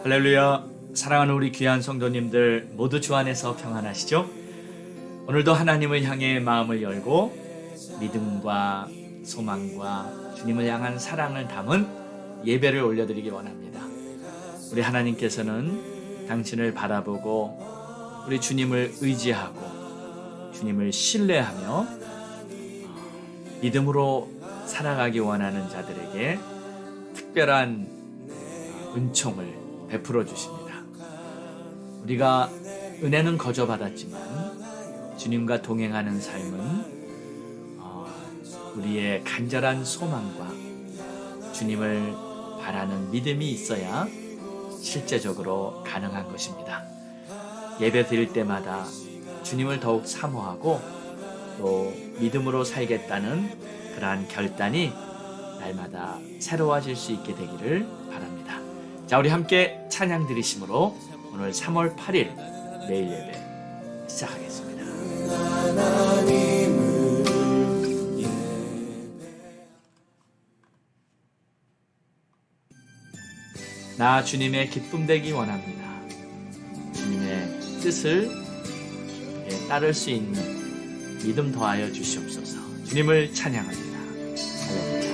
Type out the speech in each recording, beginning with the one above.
할렐루야. 사랑하는 우리 귀한 성도님들 모두 주 안에서 평안하시죠? 오늘도 하나님을 향해 마음을 열고 믿음과 소망과 주님을 향한 사랑을 담은 예배를 올려드리기 원합니다. 우리 하나님께서는 당신을 바라보고 우리 주님을 의지하고 주님을 신뢰하며 믿음으로 살아가기 원하는 자들에게 특별한 은총을 베풀어 주십니다. 우리가 은혜는 거저 받았지만 주님과 동행하는 삶은 우리의 간절한 소망과 주님을 바라는 믿음이 있어야 실제적으로 가능한 것입니다. 예배 드릴 때마다 주님을 더욱 사모하고 또 믿음으로 살겠다는 그러한 결단이 날마다 새로워질 수 있게 되기를 바랍니다. 자, 우리 함께 찬양 드리심으로 오늘 3월 8일 매일 예배 시작하겠습니다. 나 주님의 기쁨 되기 원합니다. 주님의 뜻을 따를 수 있는 믿음 더하여 주시옵소서. 주님을 찬양합니다. 할렐루야.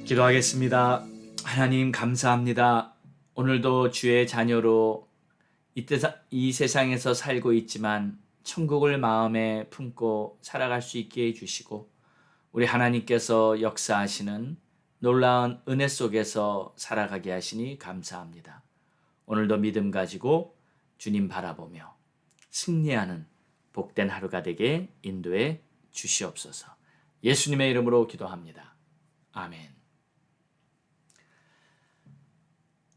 기도하겠습니다. 하나님 감사합니다. 오늘도 주의 자녀로 이 세상에서 살고 있지만 천국을 마음에 품고 살아갈 수 있게 해주시고 우리 하나님께서 역사하시는 놀라운 은혜 속에서 살아가게 하시니 감사합니다. 오늘도 믿음 가지고 주님 바라보며 승리하는 복된 하루가 되게 인도해 주시옵소서. 예수님의 이름으로 기도합니다. 아멘.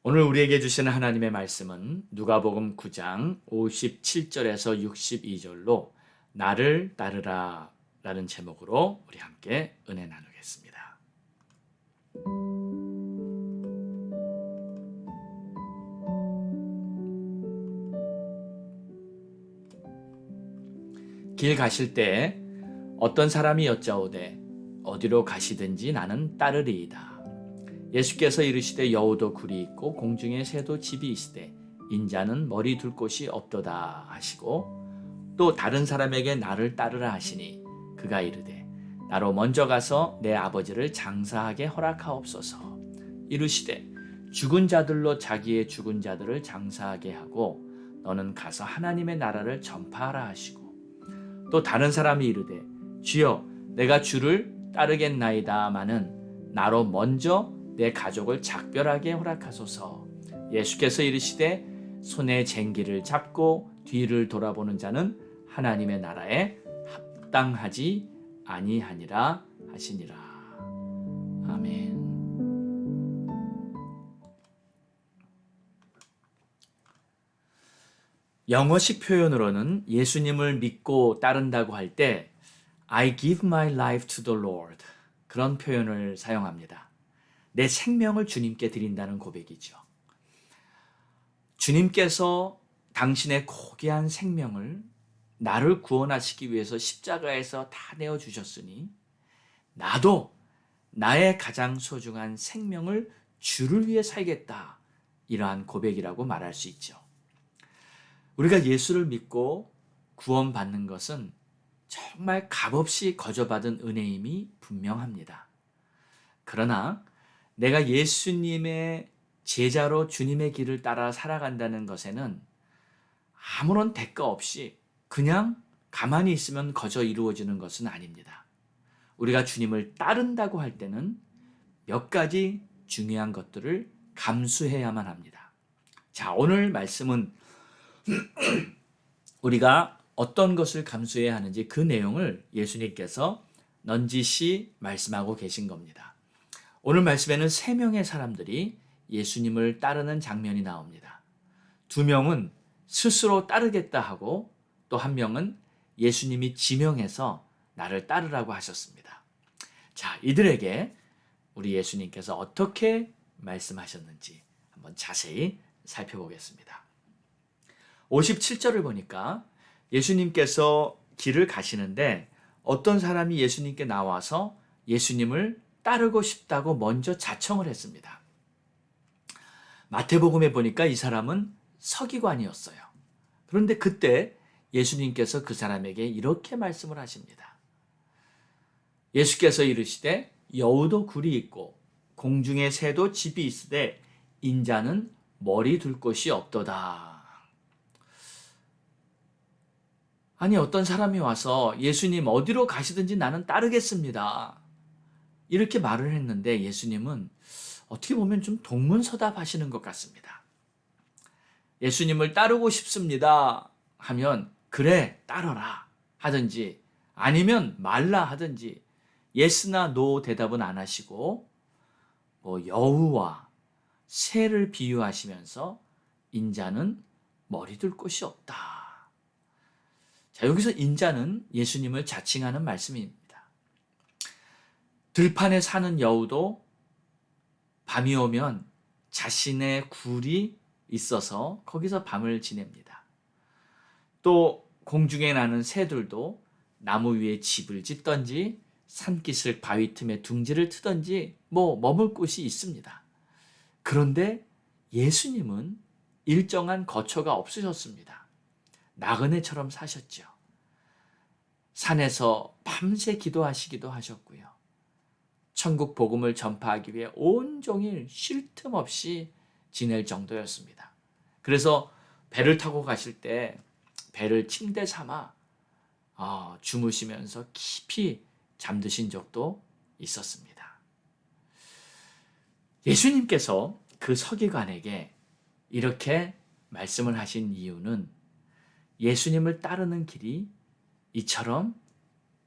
오늘 우리에게 주시는 하나님의 말씀은 누가복음 9장 57절에서 62절로 나를 따르라 라는 제목으로 우리 함께 은혜 나누겠습니다. 길 가실 때 어떤 사람이 여짜오되 어디로 가시든지 나는 따르리이다. 예수께서 이르시되 여우도 굴이 있고 공중에 새도 집이 있으되 인자는 머리 둘 곳이 없도다 하시고 또 다른 사람에게 나를 따르라 하시니 그가 이르되 나로 먼저 가서 내 아버지를 장사하게 허락하옵소서. 이르시되 죽은 자들로 자기의 죽은 자들을 장사하게 하고 너는 가서 하나님의 나라를 전파하라 하시고 또 다른 사람이 이르되 주여 내가 주를 따르겠나이다마는 나로 먼저 내 가족을 작별하게 허락하소서. 예수께서 이르시되 손에 쟁기를 잡고 뒤를 돌아보는 자는 하나님의 나라에 합당하지 아니하니라 하시니라. 아멘. 영어식 표현으로는 예수님을 믿고 따른다고 할 때 I give my life to the Lord 그런 표현을 사용합니다. 내 생명을 주님께 드린다는 고백이죠. 주님께서 당신의 고귀한 생명을 나를 구원하시기 위해서 십자가에서 다 내어주셨으니 나도 나의 가장 소중한 생명을 주를 위해 살겠다. 이러한 고백이라고 말할 수 있죠. 우리가 예수를 믿고 구원받는 것은 정말 값없이 거저받은 은혜임이 분명합니다. 그러나 내가 예수님의 제자로 주님의 길을 따라 살아간다는 것에는 아무런 대가 없이 그냥 가만히 있으면 거저 이루어지는 것은 아닙니다. 우리가 주님을 따른다고 할 때는 몇 가지 중요한 것들을 감수해야만 합니다. 자, 오늘 말씀은 우리가 어떤 것을 감수해야 하는지 그 내용을 예수님께서 넌지시 말씀하고 계신 겁니다. 오늘 말씀에는 3명의 사람들이 예수님을 따르는 장면이 나옵니다. 2명은 스스로 따르겠다 하고 또 1명은 예수님이 지명해서 나를 따르라고 하셨습니다. 자, 이들에게 우리 예수님께서 어떻게 말씀하셨는지 한번 자세히 살펴보겠습니다. 57절을 보니까 예수님께서 길을 가시는데 어떤 사람이 예수님께 나와서 예수님을 따르고 싶다고 먼저 자청을 했습니다. 마태복음에 보니까 이 사람은 서기관이었어요. 그런데 그때 예수님께서 그 사람에게 이렇게 말씀을 하십니다. 예수께서 이르시되 여우도 굴이 있고 공중에 새도 집이 있으되 인자는 머리 둘 곳이 없도다. 아니 어떤 사람이 와서 예수님 어디로 가시든지 나는 따르겠습니다. 이렇게 말을 했는데 예수님은 어떻게 보면 좀 동문서답하시는 것 같습니다. 예수님을 따르고 싶습니다 하면 그래 따르라 하든지 아니면 말라 하든지 예스나 노 대답은 안 하시고 여우와 새를 비유하시면서 인자는 머리 둘 곳이 없다. 자, 여기서 인자는 예수님을 자칭하는 말씀입니다. 들판에 사는 여우도 밤이 오면 자신의 굴이 있어서 거기서 밤을 지냅니다. 또 공중에 나는 새들도 나무 위에 집을 짓던지 산기슭 바위 틈에 둥지를 트던지 머물 곳이 있습니다. 그런데 예수님은 일정한 거처가 없으셨습니다. 나그네처럼 사셨죠. 산에서 밤새 기도하시기도 하셨고요. 천국 복음을 전파하기 위해 온종일 쉴 틈 없이 지낼 정도였습니다. 그래서 배를 타고 가실 때 배를 침대 삼아 주무시면서 깊이 잠드신 적도 있었습니다. 예수님께서 그 서기관에게 이렇게 말씀을 하신 이유는 예수님을 따르는 길이 이처럼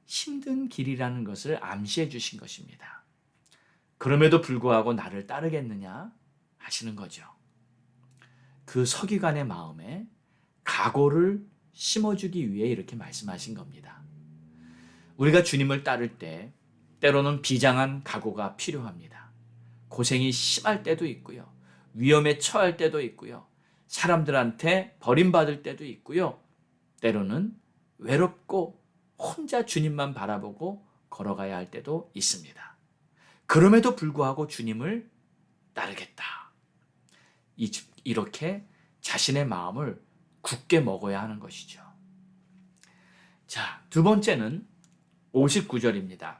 힘든 길이라는 것을 암시해 주신 것입니다. 그럼에도 불구하고 나를 따르겠느냐 하시는 거죠. 그 서기관의 마음에 각오를 심어주기 위해 이렇게 말씀하신 겁니다. 우리가 주님을 따를 때 때로는 비장한 각오가 필요합니다. 고생이 심할 때도 있고요. 위험에 처할 때도 있고요. 사람들한테 버림받을 때도 있고요. 때로는 외롭고 혼자 주님만 바라보고 걸어가야 할 때도 있습니다. 그럼에도 불구하고 주님을 따르겠다. 이렇게 자신의 마음을 굳게 먹어야 하는 것이죠. 자, 두 번째는 59절입니다.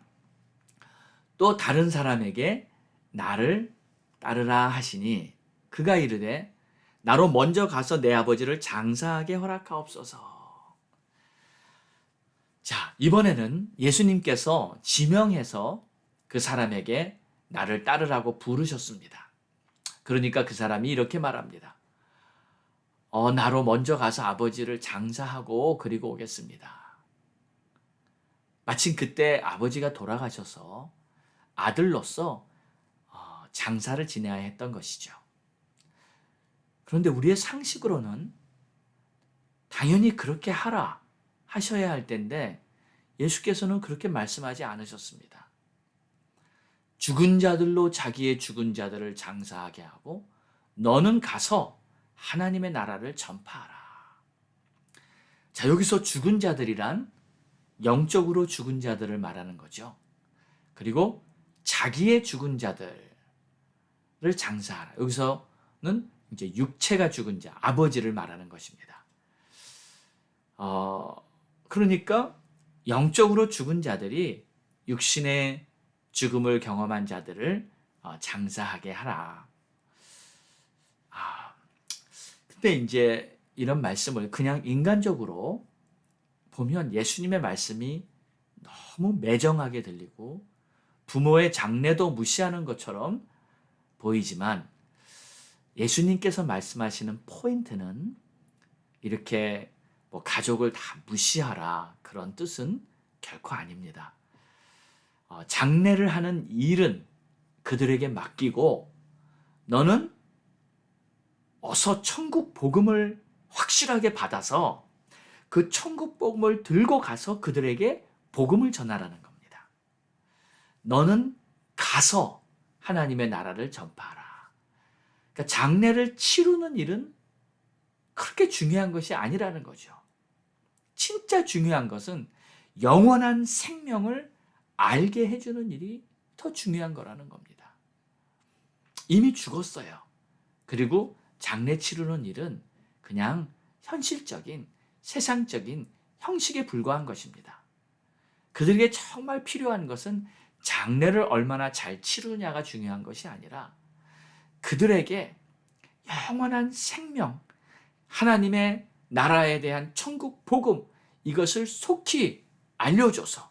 또 다른 사람에게 나를 따르라 하시니 그가 이르되 나로 먼저 가서 내 아버지를 장사하게 허락하옵소서. 자, 이번에는 예수님께서 지명해서 그 사람에게 나를 따르라고 부르셨습니다. 그러니까 그 사람이 이렇게 말합니다. 나로 먼저 가서 아버지를 장사하고 그리고 오겠습니다. 마침 그때 아버지가 돌아가셔서 아들로서 장사를 지내야 했던 것이죠. 그런데 우리의 상식으로는 당연히 그렇게 하셔야 할 텐데 예수께서는 그렇게 말씀하지 않으셨습니다. 죽은 자들로 자기의 죽은 자들을 장사하게 하고 너는 가서 하나님의 나라를 전파하라. 자, 여기서 죽은 자들이란 영적으로 죽은 자들을 말하는 거죠. 그리고 자기의 죽은 자들을 장사하라. 여기서는 이제 육체가 죽은 자, 아버지를 말하는 것입니다. 그러니까 영적으로 죽은 자들이 육신의 죽음을 경험한 자들을 장사하게 하라. 근데 이제 이런 말씀을 그냥 인간적으로 보면 예수님의 말씀이 너무 매정하게 들리고 부모의 장례도 무시하는 것처럼 보이지만 예수님께서 말씀하시는 포인트는 이렇게 가족을 다 무시하라 그런 뜻은 결코 아닙니다. 장례를 하는 일은 그들에게 맡기고 너는 어서 천국 복음을 확실하게 받아서 그 천국 복음을 들고 가서 그들에게 복음을 전하라는 겁니다. 너는 가서 하나님의 나라를 전파하라. 그러니까 장례를 치르는 일은 그렇게 중요한 것이 아니라는 거죠. 진짜 중요한 것은 영원한 생명을 알게 해주는 일이 더 중요한 거라는 겁니다. 이미 죽었어요. 그리고 장례 치르는 일은 그냥 현실적인 세상적인 형식에 불과한 것입니다. 그들에게 정말 필요한 것은 장례를 얼마나 잘 치르느냐가 중요한 것이 아니라 그들에게 영원한 생명, 하나님의 나라에 대한 천국 복음 이것을 속히 알려줘서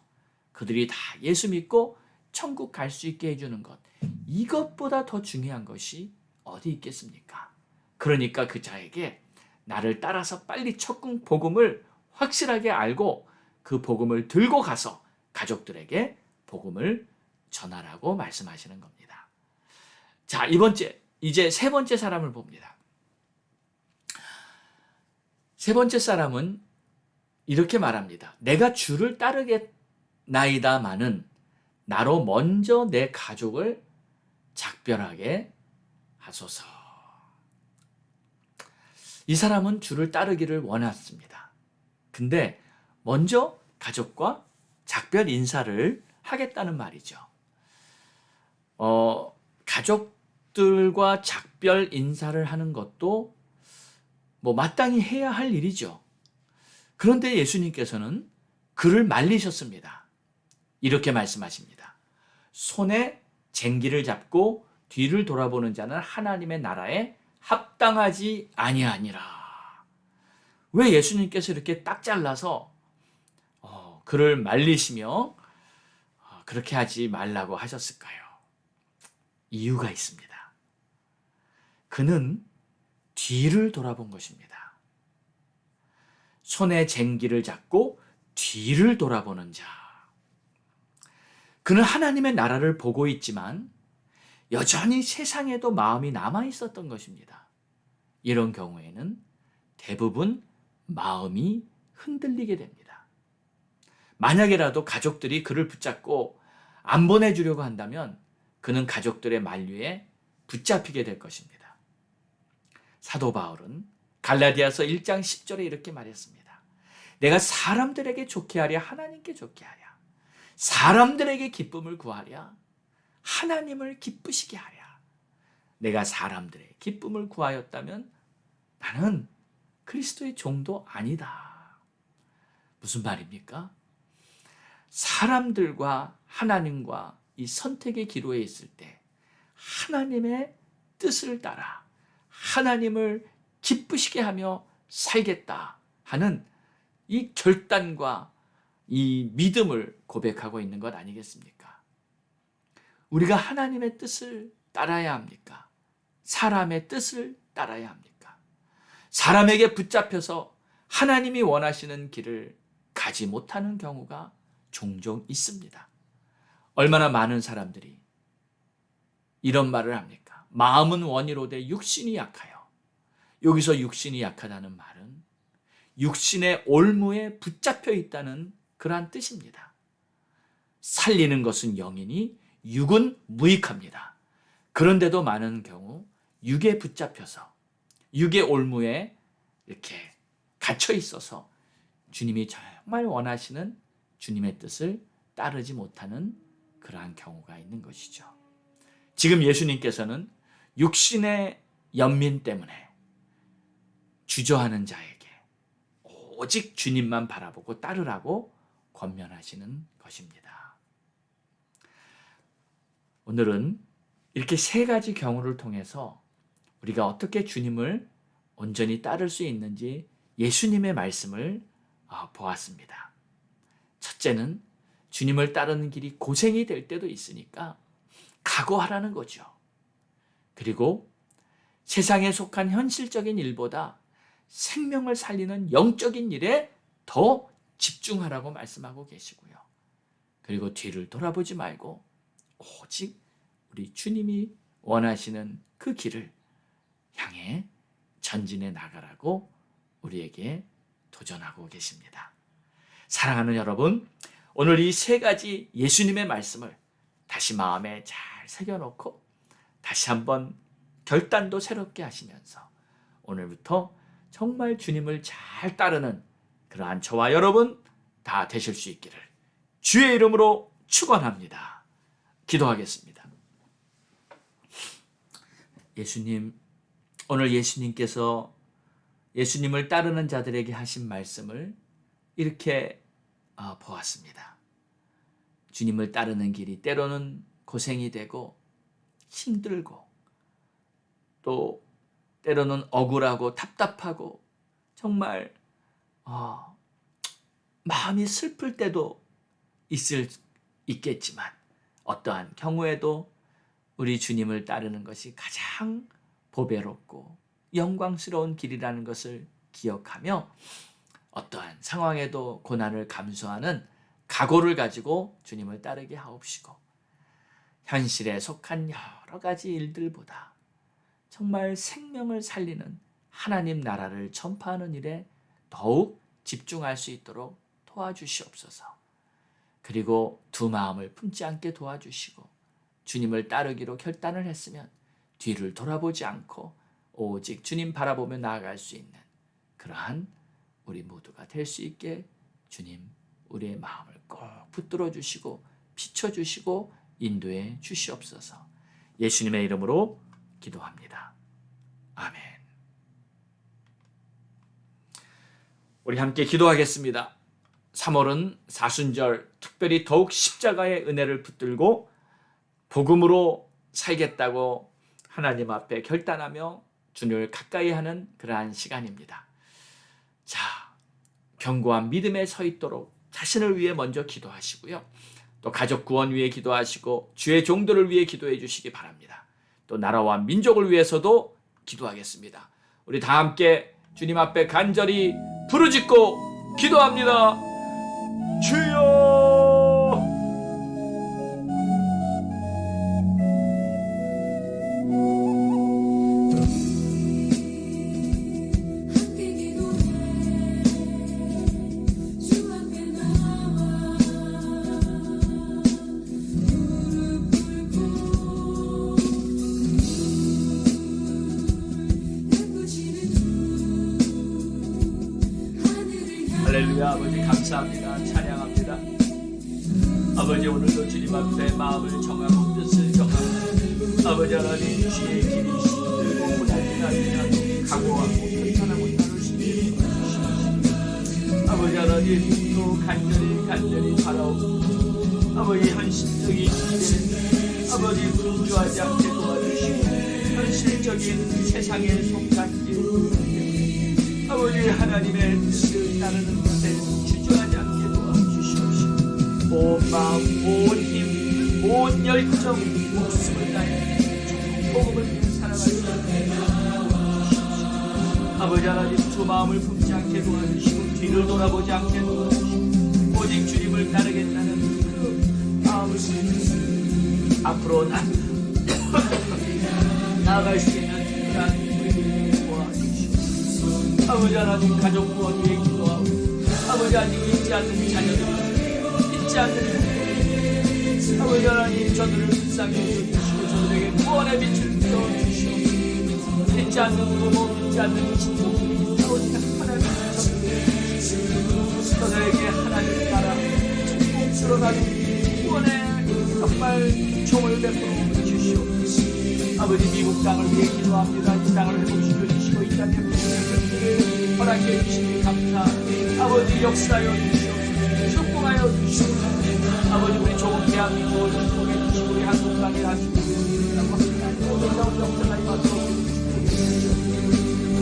그들이 다 예수 믿고 천국 갈 수 있게 해주는 것, 이것보다 더 중요한 것이 어디 있겠습니까? 그러니까 그 자에게 나를 따라서 빨리 천국 복음을 확실하게 알고 그 복음을 들고 가서 가족들에게 복음을 전하라고 말씀하시는 겁니다. 자, 이제 세 번째 사람을 봅니다. 세 번째 사람은 이렇게 말합니다. 내가 주를 따르겠나이다마는 나로 먼저 내 가족을 작별하게 하소서. 이 사람은 주를 따르기를 원했습니다. 근데 먼저 가족과 작별 인사를 하겠다는 말이죠. 가족들과 작별 인사를 하는 것도 마땅히 해야 할 일이죠. 그런데 예수님께서는 그를 말리셨습니다. 이렇게 말씀하십니다. 손에 쟁기를 잡고 뒤를 돌아보는 자는 하나님의 나라에 합당하지 아니하니라. 왜 예수님께서 이렇게 딱 잘라서 그를 말리시며 그렇게 하지 말라고 하셨을까요? 이유가 있습니다. 그는 뒤를 돌아본 것입니다. 손에 쟁기를 잡고 뒤를 돌아보는 자. 그는 하나님의 나라를 보고 있지만 여전히 세상에도 마음이 남아 있었던 것입니다. 이런 경우에는 대부분 마음이 흔들리게 됩니다. 만약에라도 가족들이 그를 붙잡고 안 보내주려고 한다면 그는 가족들의 만류에 붙잡히게 될 것입니다. 사도 바울은 갈라디아서 1장 10절에 이렇게 말했습니다. 내가 사람들에게 좋게 하랴 하나님께 좋게 하랴, 사람들에게 기쁨을 구하랴 하나님을 기쁘시게 하랴. 내가 사람들의 기쁨을 구하였다면 나는 그리스도의 종도 아니다. 무슨 말입니까? 사람들과 하나님과 이 선택의 기로에 있을 때 하나님의 뜻을 따라 하나님을 기쁘시게 하며 살겠다 하는 이 결단과 이 믿음을 고백하고 있는 것 아니겠습니까? 우리가 하나님의 뜻을 따라야 합니까? 사람의 뜻을 따라야 합니까? 사람에게 붙잡혀서 하나님이 원하시는 길을 가지 못하는 경우가 종종 있습니다. 얼마나 많은 사람들이 이런 말을 합니까? 마음은 원이로되 육신이 약하여. 여기서 육신이 약하다는 말은 육신의 올무에 붙잡혀 있다는 그러한 뜻입니다. 살리는 것은 영이니 육은 무익합니다. 그런데도 많은 경우 육에 붙잡혀서 육의 올무에 이렇게 갇혀 있어서 주님이 정말 원하시는 주님의 뜻을 따르지 못하는 그러한 경우가 있는 것이죠. 지금 예수님께서는 육신의 연민 때문에 주저하는 자에게 오직 주님만 바라보고 따르라고 권면하시는 것입니다. 오늘은 이렇게 세 가지 경우를 통해서 우리가 어떻게 주님을 온전히 따를 수 있는지 예수님의 말씀을 보았습니다. 첫째는 주님을 따르는 길이 고생이 될 때도 있으니까 각오하라는 거죠. 그리고 세상에 속한 현실적인 일보다 생명을 살리는 영적인 일에 더 집중하라고 말씀하고 계시고요. 그리고 뒤를 돌아보지 말고 오직 우리 주님이 원하시는 그 길을 향해 전진해 나가라고 우리에게 도전하고 계십니다. 사랑하는 여러분, 오늘 이 세 가지 예수님의 말씀을 다시 마음에 잘 새겨놓고 다시 한번 결단도 새롭게 하시면서 오늘부터 정말 주님을 잘 따르는 그러한 저와 여러분 다 되실 수 있기를 주의 이름으로 축원합니다. 기도하겠습니다. 예수님, 오늘 예수님께서 예수님을 따르는 자들에게 하신 말씀을 이렇게 보았습니다. 주님을 따르는 길이 때로는 고생이 되고 힘들고 또 때로는 억울하고 답답하고 정말 마음이 슬플 때도 있겠지만 어떠한 경우에도 우리 주님을 따르는 것이 가장 보배롭고 영광스러운 길이라는 것을 기억하며 어떠한 상황에도 고난을 감수하는 각오를 가지고 주님을 따르게 하옵시고 현실에 속한 여러 가지 일들보다 정말 생명을 살리는 하나님 나라를 전파하는 일에 더욱 집중할 수 있도록 도와주시옵소서. 그리고 두 마음을 품지 않게 도와주시고 주님을 따르기로 결단을 했으면 뒤를 돌아보지 않고 오직 주님 바라보며 나아갈 수 있는 그러한 우리 모두가 될 수 있게 주님 우리의 마음을 꼭 붙들어 주시고 비춰주시고 인도해 주시옵소서. 예수님의 이름으로 기도합니다. 아멘. 우리 함께 기도하겠습니다. 3월은 사순절, 특별히 더욱 십자가의 은혜를 붙들고 복음으로 살겠다고 하나님 앞에 결단하며 주님을 가까이 하는 그러한 시간입니다. 자, 견고한 믿음에 서 있도록 자신을 위해 먼저 기도하시고요. 또 가족 구원 위해 기도하시고 주의 종들을 위해 기도해 주시기 바랍니다. 또 나라와 민족을 위해서도 기도하겠습니다. 우리 다 함께 주님 앞에 간절히 부르짖고 기도합니다. 주여! 할렐루야. 아버지 감사합니다. 찬양합니다. 아버지 오늘도 주님 앞에 마음을 정하고 뜻을 정하고 아버지 하나님 주의 길이 들고 나지나지 각오하고 편찬하고 따르시기 도와주시옵소서. 아버지 하나님 또 간절히 바라오고 아버지 현실적인 일에 아버지 분주하지 않게 도와주시고 현실적인 세상의 속단지 아버지 하나님의 뜻을 따르는 것에 주저하지 않게 도와주시옵시고 온 마음, 온 힘, 온 열정, 목숨을 다해 복음을 위해 살아갈 수 있게 도와주시옵시고 아버지 하나님 두 마음을 품지 않게 도와주시고 뒤를 돌아보지 않게 도와주시고 오직 주님을 따르겠다는 그 마음을 품으시고 앞으로 나아갈 수 있는 그런 우리들에게 도와주시옵시고 아버지 하나님 가족 구원 위해 기도하고 아버지 아직 잊지 않는 자녀들 잊지 않는 아버지 하나님 저들을 불쌍히 여겨주시고 저들에게 구원의 빛을 비춰주시옵소서. 잊지 않는 부모 잊지 않는 친구들이 있사오니 하나님 저들에게 하나님 나라 천국 들어가는 구원의 정말 총을 베풀어 주시옵소서. 아버지 미국 땅을 위해 기도합니다. 이 땅을 회복시켜 주시고 이 땅에 복음을 허락해 주시니 감사합니다. 아버지 역사하여 주시옵소서. 축복하여 주시옵소서. 아버지 우리 좋은 대한민국을 축복해 주시고 우리 한국 땅에 하시고 놀라운 역사가 임하도록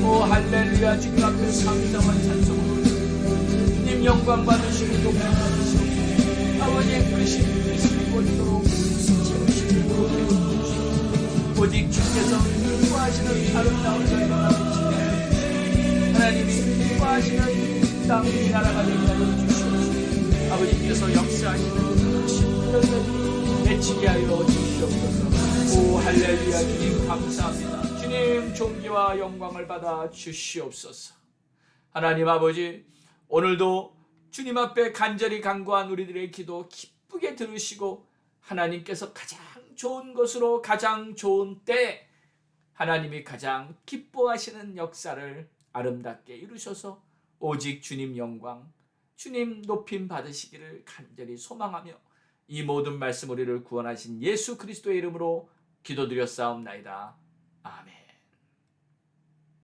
오 할렐루야. 주님 앞에 감사와 찬송을 주님 영광 받으시고 높임 받으시옵소서. 아버지의 크신 뜻을 이루도록 채우시고 해주시옵소서. 오직 주께서 기뻐하시는 아름다운 결과가 비치게 하나님이 기뻐하시는 땅이 나라가 되게 하여 주시옵소서. 아버지께서 역사하시는 크신 열매를 맺히게 하여 주시옵소서. 오 할렐루야. 주님 감사합니다. 주님 존귀와 영광을 받아 주시옵소서. 하나님 아버지 오늘도 주님 앞에 간절히 간구한 우리들의 기도 기쁘게 들으시고 하나님께서 가장 좋은 것으로 가장 좋은 때 하나님이 가장 기뻐하시는 역사를 아름답게 이루셔서 오직 주님 영광 주님 높임 받으시기를 간절히 소망하며 이 모든 말씀 우리를 구원하신 예수 그리스도의 이름으로 기도드렸사옵나이다. 아멘.